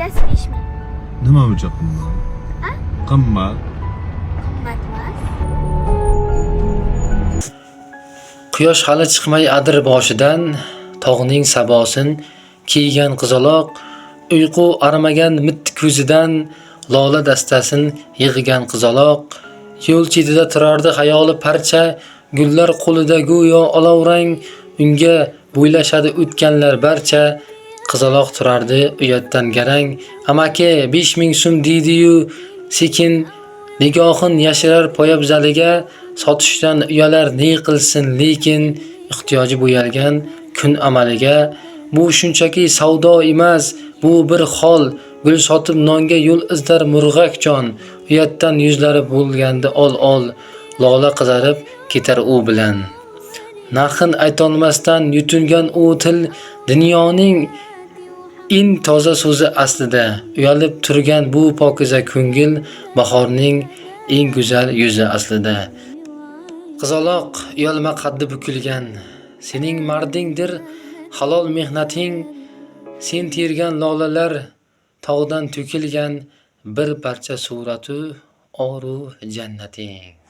Parchasi 5000. Nima uchun qimmat? Ha? Qimmat. Qimmat emas. Quyosh hali chiqmay adir boshidan, tog'ning sabosin kiygan qizaloq, uyqu armagan mitti ko'zidan, lola dastasin yig'gan qizaloq, yo'l chetida turardi xayoli parcha, gullar qo'lida go'yo olovrang, unga bo'ylashadi o'tganlar barcha. Qizaloq turardi uyatdan garang, amaki 5000 so'm deydi-yu, sekin nigohin yashirar poyabzaliga, sotishdan uyalar ne qilsin, lekin ehtiyoji bo'yalgan kun amaliga. Bu shunchaki savdo emas, bu bir hol. Gul sotib nonga yo'l izdar murg'akjon, uyatdan yuzlari bo'lgandi ol-ol, lola qizarib ketar u bilan. Narxin aytolmasdan yutungan u til, dunyoning in toza so'zi aslida, uyalib turgan bu pokiza ko'ngil, bahorning eng go'zal yuzi aslida. Qizaloq uyalma qaddi bukilgan, sening mardingdir halol mehnating, sen tergan lolalar tog'dan to'kilgan bir parcha suratu oru jannating.